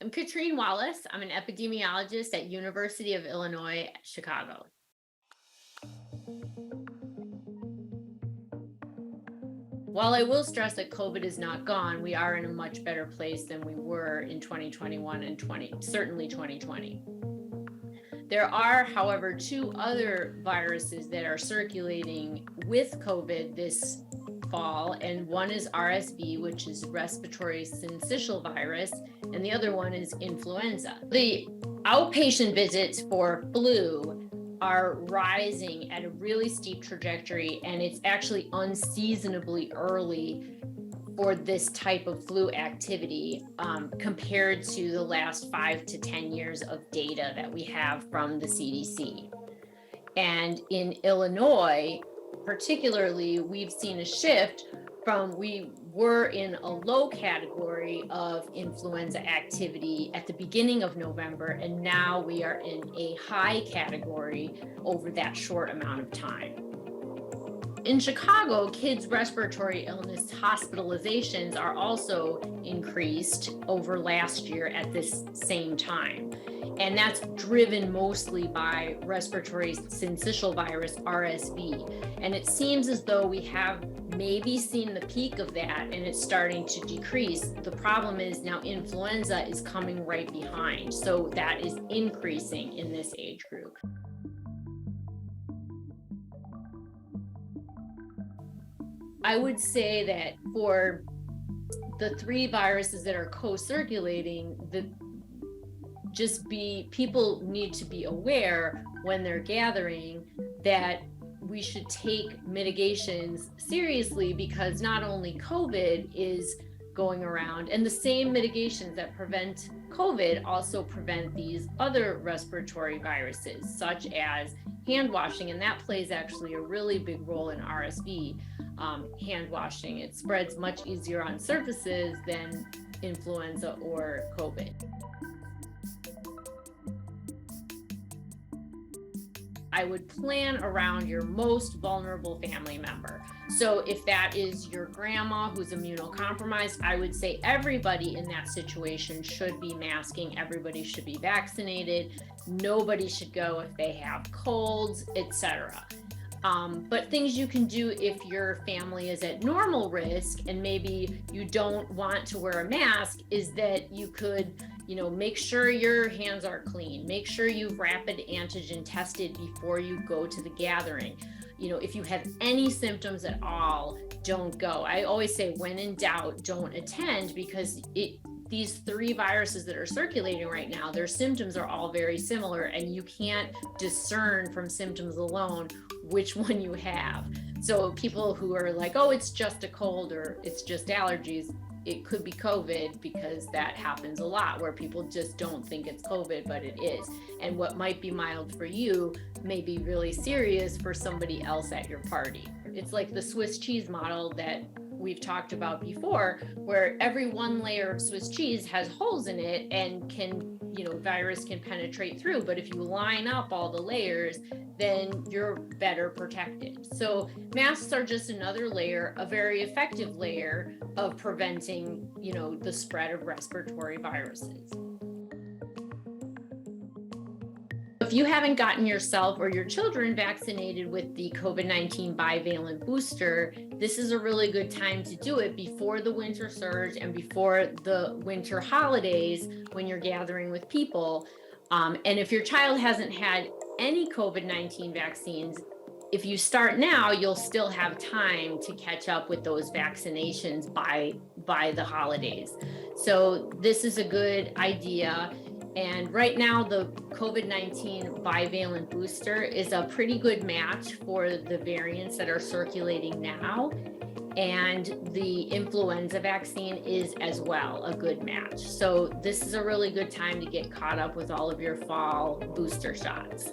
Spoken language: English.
I'm Katrine Wallace. I'm an epidemiologist at University of Illinois, Chicago. While I will stress that COVID is not gone, we are in a much better place than we were in 2021 and certainly 2020. There are, however, two other viruses that are circulating with COVID this fall, and one is RSV, which is respiratory syncytial virus, and the other one is influenza. The outpatient visits for flu are rising at a really steep trajectory, and it's actually unseasonably early for this type of flu activity compared to the last 5 to 10 years of data that we have from the CDC. And in Illinois, particularly, we've seen a shift from we were in a low category of influenza activity at the beginning of November, and now we are in a high category over that short amount of time. In Chicago, kids' respiratory illness hospitalizations are also increased over last year at this same time. And that's driven mostly by respiratory syncytial virus, RSV. And it seems as though we have maybe seen the peak of that and it's starting to decrease. The problem is now influenza is coming right behind. So that is increasing in this age group. I would say that for the three viruses that are co-circulating, people need to be aware when they're gathering that we should take mitigations seriously, because not only COVID is going around, and the same mitigations that prevent COVID also prevent these other respiratory viruses, such as hand washing, and that plays actually a really big role in RSV. Hand washing, it spreads much easier on surfaces than influenza or COVID. I would plan around your most vulnerable family member. So if that is your grandma who's immunocompromised, I would say everybody in that situation should be masking. Everybody should be vaccinated. Nobody should go if they have colds, etc. But things you can do if your family is at normal risk and maybe you don't want to wear a mask is that you could, make sure your hands are clean. Make sure you've rapid antigen tested before you go to the gathering. If you have any symptoms at all, don't go. I always say when in doubt, don't attend, because these three viruses that are circulating right now, their symptoms are all very similar, and you can't discern from symptoms alone which one you have. So people who are like, oh, it's just a cold or it's just allergies, it could be COVID, because that happens a lot where people just don't think it's COVID, but it is. And what might be mild for you may be really serious for somebody else at your party. It's like the Swiss cheese model that we've talked about before, where every one layer of Swiss cheese has holes in it and virus can penetrate through. But if you line up all the layers, then you're better protected. So masks are just another layer, a very effective layer of preventing, the spread of respiratory viruses. If you haven't gotten yourself or your children vaccinated with the COVID-19 bivalent booster, this is a really good time to do it before the winter surge and before the winter holidays when you're gathering with people. And if your child hasn't had any COVID-19 vaccines, if you start now, you'll still have time to catch up with those vaccinations by the holidays. So this is a good idea. And right now, the COVID-19 bivalent booster is a pretty good match for the variants that are circulating now. And the influenza vaccine is as well a good match. So this is a really good time to get caught up with all of your fall booster shots.